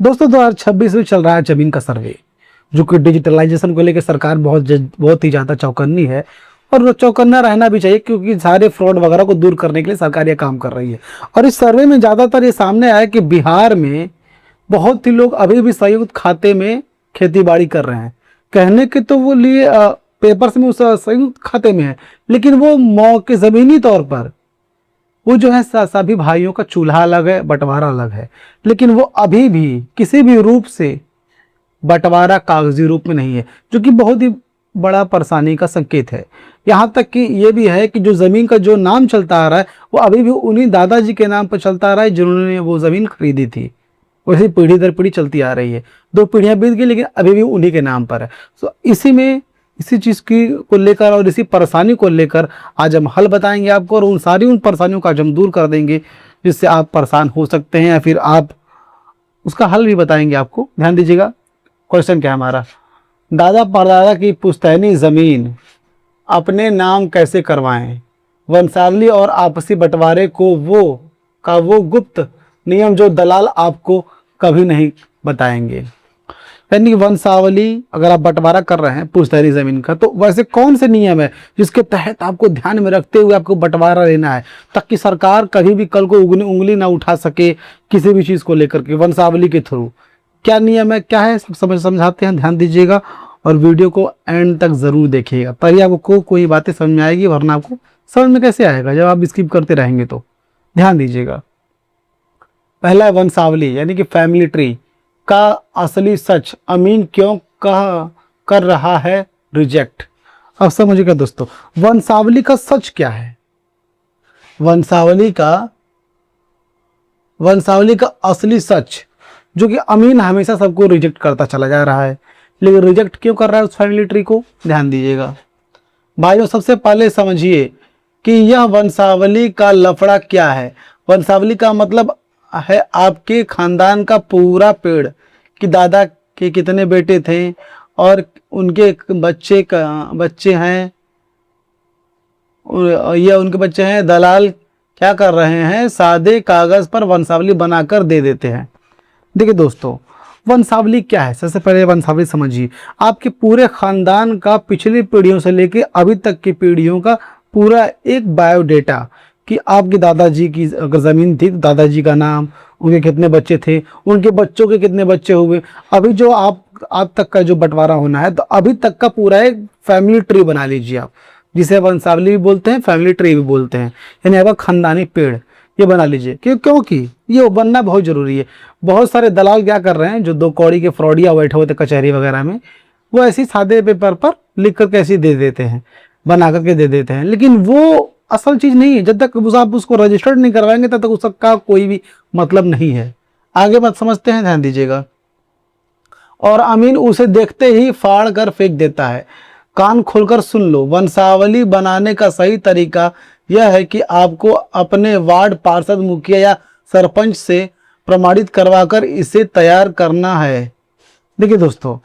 दोस्तों 2026 में चल रहा है जमीन का सर्वे, जो कि डिजिटलाइजेशन को लेकर सरकार बहुत ही ज़्यादा चौकन्नी है और वो चौकन्ना रहना भी चाहिए, क्योंकि सारे फ्रॉड वगैरह को दूर करने के लिए सरकार ये काम कर रही है। और इस सर्वे में ज़्यादातर ये सामने आया कि बिहार में बहुत ही लोग अभी भी संयुक्त खाते में खेती बाड़ी कर रहे हैं। कहने के तो वो लिए पेपर्स में उस संयुक्त खाते में है, लेकिन वो मौके ज़मीनी तौर पर वो जो है सभी भाइयों का चूल्हा अलग है, बंटवारा अलग है, लेकिन वो अभी भी किसी भी रूप से बंटवारा कागजी रूप में नहीं है, जो कि बहुत ही बड़ा परेशानी का संकेत है। यहाँ तक कि ये भी है कि जो ज़मीन का जो नाम चलता आ रहा है वो अभी भी उन्हीं दादाजी के नाम पर चलता आ रहा है जिन्होंने वो ज़मीन खरीदी थी। वैसे पीढ़ी दर पीढ़ी चलती आ रही है, 2 पीढ़ियाँ बीत गई लेकिन अभी भी उन्हीं के नाम पर है। तो इसी चीज़ की को लेकर और इसी परेशानी को लेकर आज हम हल बताएंगे आपको, और उन परेशानियों का आज हम दूर कर देंगे जिससे आप परेशान हो सकते हैं, या फिर आप उसका हल भी बताएंगे आपको। ध्यान दीजिएगा, क्वेश्चन क्या है हमारा, दादा परदादा की पुश्तैनी ज़मीन अपने नाम कैसे करवाएं, वंशावली और आपसी बंटवारे को वो गुप्त नियम जो दलाल आपको कभी नहीं बताएंगे। यानी कि वंशावली अगर आप बंटवारा कर रहे हैं पुश्तैनी ज़मीन का, तो वैसे कौन से नियम है जिसके तहत आपको ध्यान में रखते हुए आपको बंटवारा लेना है, ताकि सरकार कभी भी कल को उंगली ना उठा सके किसी भी चीज़ को लेकर के। वंशावली के थ्रू क्या नियम है, क्या है, सब समझाते हैं। ध्यान दीजिएगा और वीडियो को एंड तक ज़रूर देखिएगा, तभी आपको कोई बातें समझ में आएगी, वरना आपको समझ में कैसे आएगा जब आप स्किप करते रहेंगे। तो ध्यान दीजिएगा, पहला है वंशावली यानी कि फैमिली ट्री का असली सच अमीन क्यों कर रहा है रिजेक्ट। अब समझिएगा दोस्तों, वंशावली का सच क्या है। वंशावली का असली सच जो कि अमीन हमेशा सबको रिजेक्ट करता चला जा रहा है, लेकिन रिजेक्ट क्यों कर रहा है उस फैमिली ट्री को। ध्यान दीजिएगा भाइयों, सबसे पहले समझिए कि यह वंशावली का लफड़ा क्या है। वंशावली का मतलब है आपके खानदान का पूरा पेड़, कि दादा के कितने बेटे थे और उनके बच्चे हैं, या उनके बच्चे हैं। दलाल क्या कर रहे हैं, सादे कागज पर वंशावली बनाकर दे देते हैं। देखिए दोस्तों, वंशावली क्या है, सबसे पहले वंशावली समझिए। आपके पूरे खानदान का पिछली पीढ़ियों से लेकर अभी तक की पीढ़ियों का पूरा एक बायोडेटा, कि आपके दादाजी की अगर ज़मीन थी तो दादाजी का नाम, उनके कितने बच्चे थे, उनके बच्चों के कितने बच्चे हुए, अभी जो आप तक का जो बंटवारा होना है, तो अभी तक का पूरा एक फैमिली ट्री बना लीजिए आप, जिसे वंशावली भी बोलते हैं, फैमिली ट्री भी बोलते हैं, यानी आपका खानदानी पेड़ ये बना लीजिए। क्योंकि ये बनना बहुत ज़रूरी है। बहुत सारे दलाल क्या कर रहे हैं, जो 2 कौड़ी के फ्रॉडिया बैठे होते कचहरी वगैरह में, वो ऐसी सादे पेपर पर लिख करके ऐसे दे देते हैं, बना करके दे देते हैं, लेकिन वो असल चीज़ नहीं है। जब तक आप उसको रजिस्टर्ड नहीं करवाएंगे तब तक उसका कोई भी मतलब नहीं है। आगे बात समझते हैं, ध्यान दीजिएगा। और अमीन उसे देखते ही फाड़ कर फेंक देता है। कान खोलकर सुन लो, वंशावली बनाने का सही तरीका यह है कि आपको अपने वार्ड पार्षद, मुखिया या सरपंच से प्रमाणित करवाकर इसे तैयार करना है। देखिए दोस्तों,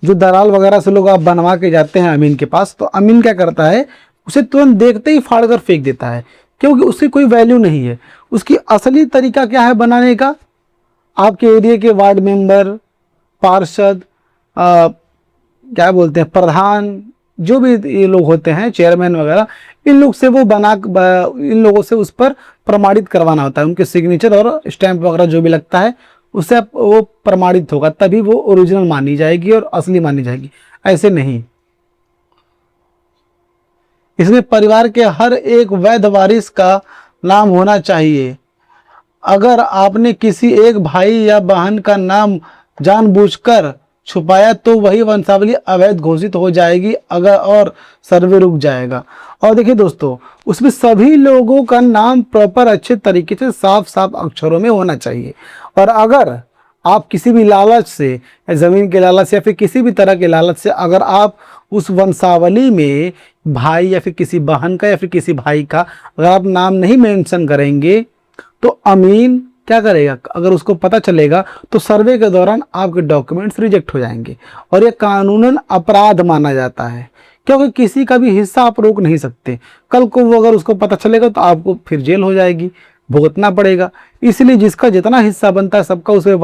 जो दलाल वगैरह से लोग आप बनवा के जाते हैं अमीन के पास, तो अमीन क्या करता है, उसे तुरंत देखते ही फाड़ कर फेंक देता है, क्योंकि उसकी कोई वैल्यू नहीं है। उसकी असली तरीका क्या है बनाने का, आपके एरिया के वार्ड मेंबर, पार्षद, क्या बोलते हैं, प्रधान, जो भी ये लोग होते हैं, चेयरमैन वगैरह, इन लोग से इन लोगों से उस पर प्रमाणित करवाना होता है। उनके सिग्नेचर और स्टैंप वगैरह जो भी लगता है उससे वो प्रमाणित होगा, तभी वो ओरिजिनल मानी जाएगी और असली मानी जाएगी, ऐसे नहीं। इसमें परिवार के हर एक वैध वारिस का नाम होना चाहिए। अगर आपने किसी एक भाई या बहन का नाम जानबूझकर छुपाया तो वही वंशावली अवैध घोषित हो जाएगी और सर्वे रुक जाएगा। और देखिए दोस्तों, उसमें सभी लोगों का नाम प्रॉपर अच्छे तरीके से साफ साफ अक्षरों में होना चाहिए। और अगर आप किसी भी लालच से, ज़मीन के लालच से या फिर किसी भी तरह के लालच से अगर आप उस वंशावली में भाई या फिर किसी बहन का या फिर किसी भाई का अगर आप नाम नहीं मेंशन करेंगे, तो अमीन क्या करेगा, अगर उसको पता चलेगा तो सर्वे के दौरान आपके डॉक्यूमेंट्स रिजेक्ट हो जाएंगे, और ये कानूनन अपराध माना जाता है, क्योंकि किसी का भी हिस्सा आप रोक नहीं सकते। कल को वो अगर उसको पता चलेगा तो आपको फिर जेल हो जाएगी, भुगतना पड़ेगा। इसलिए जिसका जितना हिस्सा बनता है सबका उसे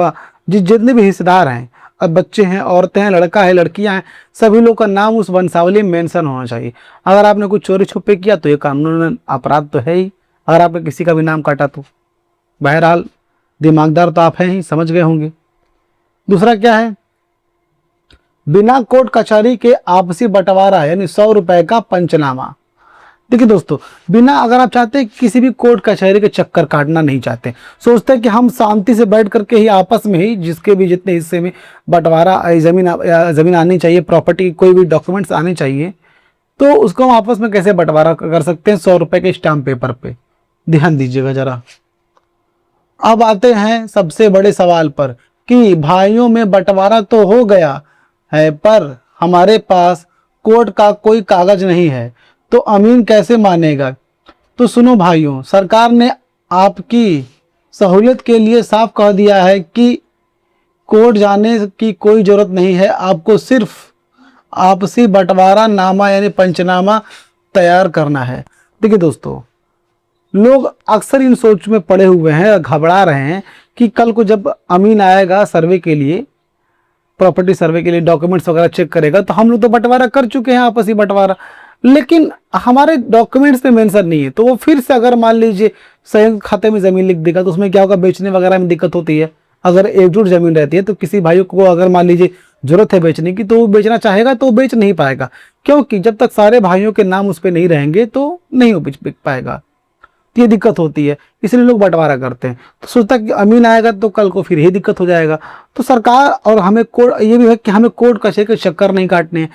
जितने भी हिस्सेदार हैं, अब बच्चे हैं, औरतें हैं, लड़का है, लड़कियां हैं, सभी लोग का नाम उस वंशावली में मेंशन होना चाहिए। अगर आपने कुछ चोरी छुपे किया तो ये कानूनन अपराध तो है ही, अगर आपने किसी का भी नाम काटा तो। बहरहाल दिमागदार तो आप हैं ही, समझ गए होंगे। दूसरा क्या है, बिना कोर्ट कचहरी के आपसी बंटवारा यानी 100 रुपए का पंचनामा। देखिए दोस्तों, बिना, अगर आप चाहते हैं किसी भी कोर्ट कचहरी के चक्कर काटना नहीं चाहते, सोचते हैं कि हम शांति से बैठ करके ही आपस में ही जिसके भी जितने हिस्से में बंटवारा जमीन आनी चाहिए, प्रॉपर्टी कोई भी डॉक्यूमेंट्स आने चाहिए, तो उसको हम आपस में कैसे बंटवारा कर सकते हैं 100 रुपए के स्टाम्प पेपर पे। ध्यान दीजिएगा जरा। अब आते हैं सबसे बड़े सवाल पर कि भाइयों में बंटवारा तो हो गया है, पर हमारे पास कोर्ट का कोई कागज नहीं है, तो अमीन कैसे मानेगा। तो सुनो भाइयों, सरकार ने आपकी सहूलियत के लिए साफ कह दिया है कि कोर्ट जाने की कोई जरूरत नहीं है, आपको सिर्फ आपसी बंटवारा नामा यानी पंचनामा तैयार करना है। देखिए दोस्तों, लोग अक्सर इन सोच में पड़े हुए हैं, घबरा रहे हैं कि कल को जब अमीन आएगा सर्वे के लिए, प्रॉपर्टी सर्वे के लिए डॉक्यूमेंट्स वगैरह चेक करेगा, तो हम लोग तो बंटवारा कर चुके हैं आपसी बंटवारा, लेकिन हमारे डॉक्यूमेंट्स में मेंशन नहीं है। तो वो फिर से अगर मान लीजिए संयुक्त खाते में जमीन लिख देगा, तो उसमें क्या होगा, बेचने वगैरह में दिक्कत होती है। अगर एकजुट जमीन रहती है तो किसी भाई को अगर मान लीजिए जरूरत है बेचने की, तो वो बेचना चाहेगा तो वो बेच नहीं पाएगा, क्योंकि जब तक सारे भाइयों के नाम उस पर नहीं रहेंगे तो नहीं बिक पाएगा। तो ये दिक्कत होती है, इसलिए लोग बंटवारा करते हैं। तो सोचता कि अमीन आएगा तो कल को फिर ये दिक्कत हो जाएगा। तो सरकार और हमें कोर्ट, ये भी है कि हमें कोर्ट कचहरी के चक्कर नहीं काटने।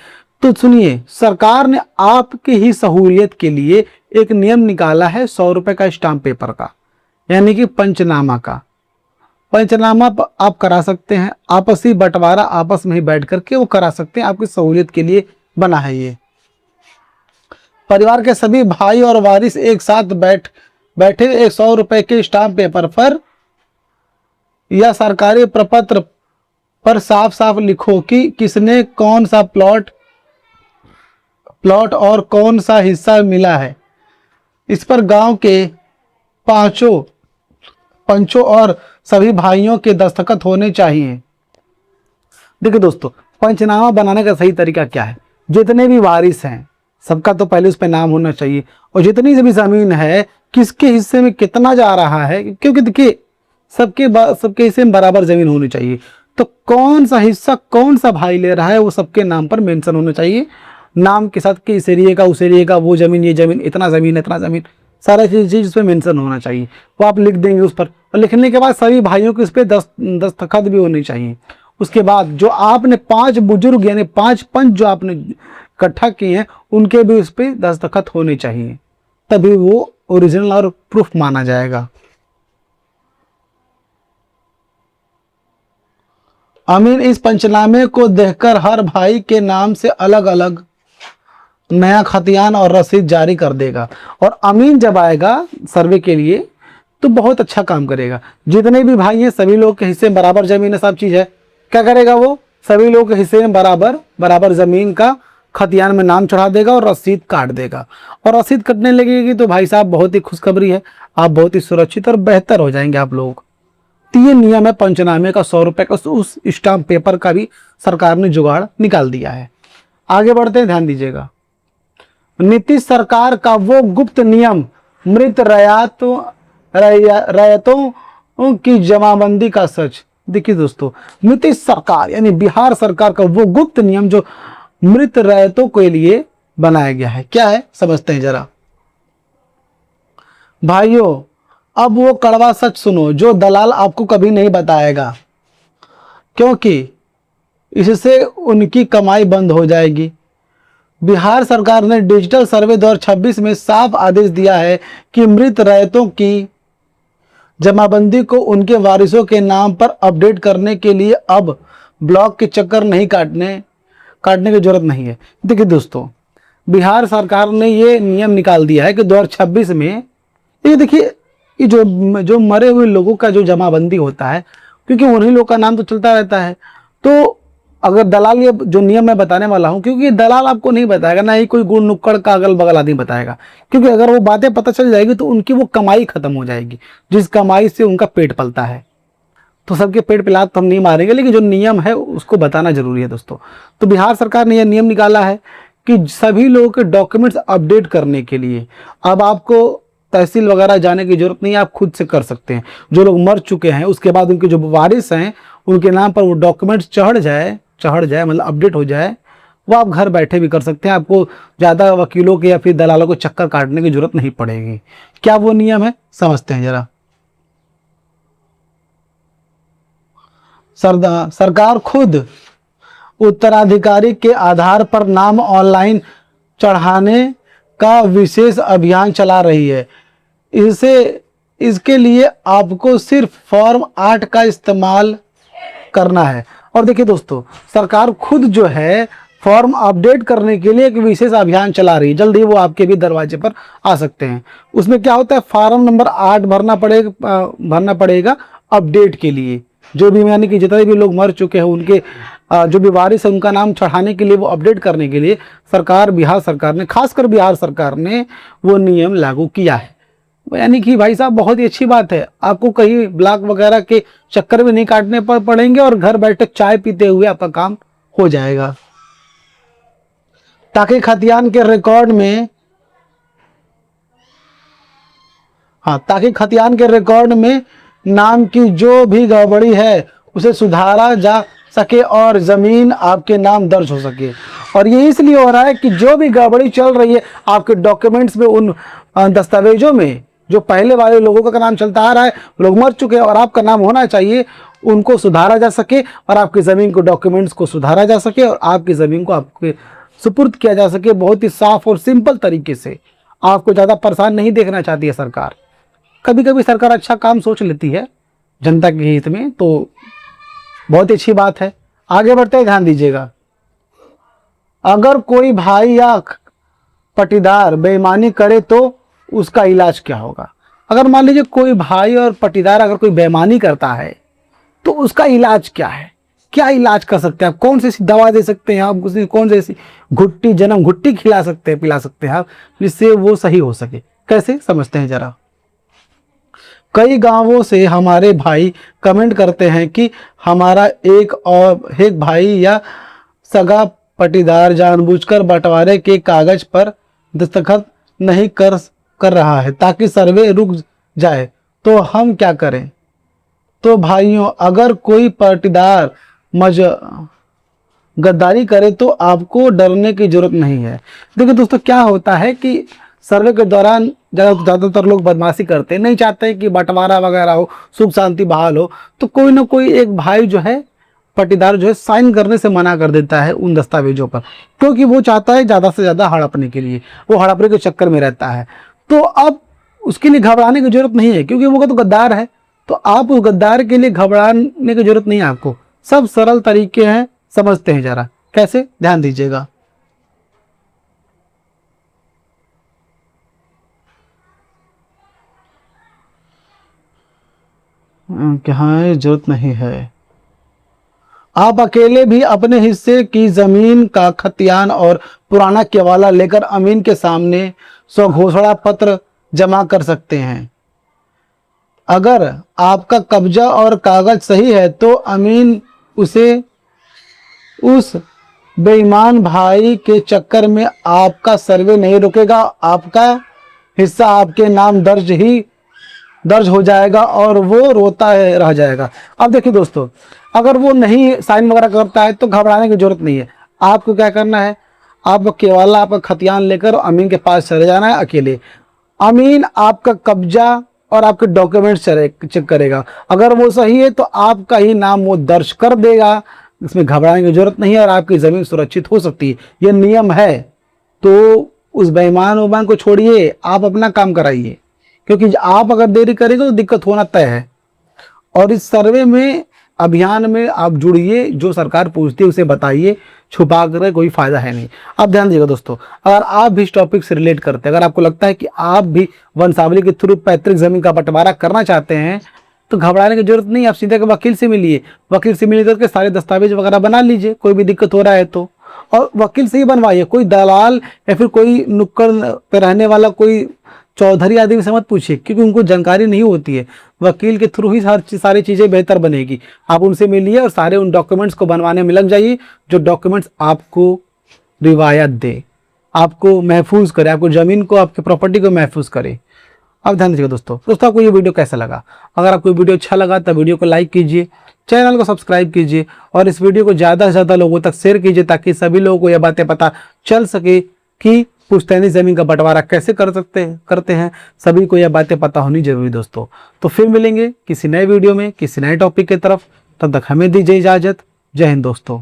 तो सुनिए, सरकार ने आपकी ही सहूलियत के लिए एक नियम निकाला है 100 रुपए का स्टाम्प पेपर का, यानी कि पंचनामा का। पंचनामा आप करा सकते हैं, आपसी बंटवारा आपस में ही बैठ करके वो करा सकते हैं, आपकी सहूलियत के लिए बना है ये। परिवार के सभी भाई और वारिस एक साथ बैठे एक 100 रुपए के स्टाम्प पेपर पर या सरकारी प्रपत्र पर साफ साफ लिखो कि किसने कौन सा प्लॉट और कौन सा हिस्सा मिला है। इस पर गांव के पंचों और सभी भाइयों के दस्तखत होने चाहिए। देखिए दोस्तों, पंचनामा बनाने का सही तरीका क्या है, जितने भी वारिस हैं सबका तो पहले उस पर नाम होना चाहिए, और जितनी भी जमीन है किसके हिस्से में कितना जा रहा है, क्योंकि देखिए सबके हिस्से में बराबर जमीन होनी चाहिए। तो कौन सा हिस्सा कौन सा भाई ले रहा है वो सबके नाम पर मेंशन होना चाहिए, नाम के साथ कि इस एरिए का उस एरिए का, वो जमीन ये जमीन, इतना जमीन इतना जमीन, सारा चीज उस पर मेंशन होना चाहिए। वो आप लिख देंगे उस पर, और लिखने के बाद सभी भाइयों के उस पर दस्तखत भी होने चाहिए। उसके बाद जो आपने 5 बुजुर्ग यानी 5 पंच जो आपने इकट्ठा किए हैं उनके भी उस पर दस्तखत होने चाहिए, तभी वो ओरिजिनल और प्रूफ माना जाएगा। अमीन इस पंचनामे को देखकर हर भाई के नाम से अलग अलग नया खतियान और रसीद जारी कर देगा, और अमीन जब आएगा सर्वे के लिए तो बहुत अच्छा काम करेगा। जितने भी भाई हैं सभी लोग के हिस्से में बराबर जमीन है, सब चीज है, क्या करेगा वो, सभी लोग के हिस्से में बराबर जमीन का खतियान में नाम चढ़ा देगा और रसीद काट देगा। और रसीद कटने लगेगी तो भाई साहब बहुत ही खुशखबरी है, आप बहुत ही सुरक्षित और बेहतर हो जाएंगे आप लोग। तो ये नियम है पंचनामे का, 100 रुपए का उस स्टाम्प पेपर का भी सरकार ने जुगाड़ निकाल दिया है। आगे बढ़ते हैं, ध्यान दीजिएगा। नीतीश सरकार का वो गुप्त नियम मृत रैयतों की जमाबंदी का सच। देखिए दोस्तों, नीतीश सरकार यानी बिहार सरकार का वो गुप्त नियम जो मृत रैयतों के लिए बनाया गया है, क्या है समझते हैं जरा। भाइयों, अब वो कड़वा सच सुनो जो दलाल आपको कभी नहीं बताएगा, क्योंकि इससे उनकी कमाई बंद हो जाएगी। बिहार सरकार ने डिजिटल सर्वे 2026 में साफ आदेश दिया है कि मृत रैयतों की जमाबंदी को उनके वारिसों के नाम पर अपडेट करने के लिए अब ब्लॉक के चक्कर नहीं काटने की जरूरत नहीं है। देखिए दोस्तों, बिहार सरकार ने ये नियम निकाल दिया है कि 2026 में ये देखिए, ये जो मरे हुए लोगों का जो जमाबंदी होता है, क्योंकि उन्हीं लोग का नाम तो चलता रहता है, तो अगर दलाल, ये जो नियम मैं बताने वाला हूं, क्योंकि दलाल आपको नहीं बताएगा, ना ही कोई गुड़ नुक्कड़ का अगल बगल आदमी बताएगा, क्योंकि अगर वो बातें पता चल जाएगी तो उनकी वो कमाई खत्म हो जाएगी जिस कमाई से उनका पेट पलता है। तो सबके पेट पे लात तो हम नहीं मारेंगे, लेकिन जो नियम है उसको बताना जरूरी है दोस्तों। तो बिहार सरकार ने यह नियम निकाला है कि सभी लोगों के डॉक्यूमेंट्स अपडेट करने के लिए अब आपको तहसील वगैरह जाने की जरूरत नहीं है, आप खुद से कर सकते हैं। जो लोग मर चुके हैं उसके बाद उनके जो वारिस हैं उनके नाम पर वो डॉक्यूमेंट्स चढ़ जाए मतलब अपडेट हो जाए, वो आप घर बैठे भी कर सकते हैं। आपको ज़्यादा वकीलों के या फिर दलालों को चक्कर काटने की जरूरत नहीं पड़ेगी। क्या वो नियम है, समझते हैं जरा। सरकार खुद उत्तराधिकारी के आधार पर नाम ऑनलाइन चढ़ाने का विशेष अभियान चला रही है। इसके लिए आपको सिर्फ फॉर्म 8 का इस्तेमाल करना है। और देखिए दोस्तों, सरकार खुद जो है फॉर्म अपडेट करने के लिए एक विशेष अभियान चला रही है। जल्दी वो आपके भी दरवाजे पर आ सकते हैं। उसमें क्या होता है, फॉर्म नंबर 8 भरना पड़ेगा अपडेट के लिए। जो भी यानी कि जितने भी लोग मर चुके हैं उनके जो भी वारिस है उनका नाम चढ़ाने के लिए, वो अपडेट करने के लिए बिहार सरकार ने, खासकर बिहार सरकार ने वो नियम लागू किया है। यानी कि भाई साहब बहुत ही अच्छी बात है। आपको कहीं ब्लॉक वगैरह के चक्कर में नहीं काटने पर पड़ेंगे और घर बैठे चाय पीते हुए आपका काम हो जाएगा। ताकि खतियान के रिकॉर्ड में नाम की जो भी गड़बड़ी है उसे सुधारा जा सके और जमीन आपके नाम दर्ज हो सके। और ये इसलिए हो रहा है कि जो भी गड़बड़ी चल रही है आपके डॉक्यूमेंट्स में, उन दस्तावेजों में जो पहले वाले लोगों का नाम चलता आ रहा है, लोग मर चुके हैं और आपका नाम होना चाहिए, उनको सुधारा जा सके और आपकी ज़मीन को, डॉक्यूमेंट्स को सुधारा जा सके और आपकी ज़मीन को आपके सुपुर्द किया जा सके बहुत ही साफ और सिंपल तरीके से। आपको ज़्यादा परेशान नहीं देखना चाहती है सरकार। कभी कभी सरकार अच्छा काम सोच लेती है जनता के हित में, तो बहुत ही अच्छी बात है। आगे बढ़ते हैं, ध्यान दीजिएगा। अगर कोई भाई या पटीदार बेईमानी करे तो उसका इलाज क्या होगा। अगर मान लीजिए कोई भाई और पटीदार अगर कोई बेईमानी करता है तो उसका इलाज क्या है, क्या इलाज कर सकते हैं आप, कौन सी दवा दे सकते हैं आप, कौन सी जन्म घुट्टी पिला सकते हैं आप, जिससे वो सही हो सके। कैसे, समझते हैं जरा। कई गांवों से हमारे भाई कमेंट करते हैं कि हमारा एक भाई या सगा पटीदार जानबूझकर बंटवारे के कागज पर दस्तखत नहीं कर रहा है ताकि सर्वे रुक जाए, तो हम क्या करें। तो भाइयों, अगर कोई पटीदार गद्दारी करे तो आपको डरने की जरूरत नहीं है। देखिए दोस्तों, क्या होता है कि सर्वे के दौरान ज़्यादातर लोग बदमाशी करते हैं, नहीं चाहते हैं कि बंटवारा वगैरह हो, सुख शांति बहाल हो, तो कोई ना कोई एक भाई जो है, पटीदार जो है, साइन करने से मना कर देता है उन दस्तावेजों पर, क्योंकि वो चाहता है ज़्यादा से ज़्यादा हड़पने के लिए, वो हड़पने के चक्कर में रहता है। तो अब उसके लिए घबराने की जरूरत नहीं है, क्योंकि वो तो गद्दार है। तो आप उस गद्दार के लिए घबराने की जरूरत नहीं है आपको। सब सरल तरीके हैं, समझते हैं जरा कैसे, ध्यान दीजिएगा। क्या जरूरत नहीं है। आप अकेले भी अपने हिस्से की जमीन का खतियान और पुराना केवाला लेकर अमीन के सामने स्वघोषणा पत्र जमा कर सकते हैं। अगर आपका कब्जा और कागज सही है तो अमीन उसे उस बेईमान भाई के चक्कर में आपका सर्वे नहीं रुकेगा, आपका हिस्सा आपके नाम दर्ज हो जाएगा और वो रोता रह जाएगा। अब देखिए दोस्तों, अगर वो नहीं साइन वगैरह करता है तो घबराने की जरूरत नहीं है। आपको क्या करना है, आप केवाला, आपका खतियान लेकर अमीन के पास चले जाना है अकेले। अमीन आपका कब्जा और आपके डॉक्यूमेंट्स चेक करेगा। अगर वो सही है तो आपका ही नाम वो दर्ज कर देगा, इसमें घबराने की जरूरत नहीं है और आपकी ज़मीन सुरक्षित हो सकती है। ये नियम है। तो उस बेईमान को छोड़िए, आप अपना काम कराइए, क्योंकि आप अगर देरी करेंगे तो दिक्कत होना तय है। और इस सर्वे में, अभियान में आप जुड़िए, जो सरकार पूछती है उसे बताइए, छुपा कर कोई फायदा है नहीं। अब ध्यान दीजिएगा दोस्तों, अगर आप भी इस टॉपिक से रिलेट करते हैं, अगर आपको लगता है कि आप भी वंशावली के थ्रू पैतृक जमीन का बंटवारा करना चाहते हैं, तो घबराने की जरूरत नहीं। आप सीधे वकील से मिलिए, वकील से मिल करके सारे दस्तावेज वगैरह बना लीजिए, कोई भी दिक्कत हो रहा है तो, और वकील से ही बनवाइए। कोई दलाल या फिर कोई नुक्कड़ पे रहने वाला कोई चौधरी आदमी से मत पूछिए, क्योंकि उनको जानकारी नहीं होती है। वकील के थ्रू ही सारी चीज़ें बेहतर बनेगी। आप उनसे मिलिए और सारे उन डॉक्यूमेंट्स को बनवाने में लग जाइए, जो डॉक्यूमेंट्स आपको रिवायत दे, आपको महफूज करे, आपको ज़मीन को, आपके प्रॉपर्टी को महफूज करे। अब ध्यान दीजिएगा दोस्तों आपको ये वीडियो कैसा लगा? अगर आपको वीडियो अच्छा लगा तो वीडियो को लाइक कीजिए, चैनल को सब्सक्राइब कीजिए और इस वीडियो को ज़्यादा से ज़्यादा लोगों तक शेयर कीजिए, ताकि सभी लोगों को यह बातें पता चल सके कि पुश्तैनी ज़मीन का बंटवारा कैसे करते हैं। सभी को यह बातें पता होनी जरूरी दोस्तों। तो फिर मिलेंगे किसी नए वीडियो में, किसी नए टॉपिक की तरफ। तब तक हमें दीजिए इजाज़त। जय हिंद दोस्तों।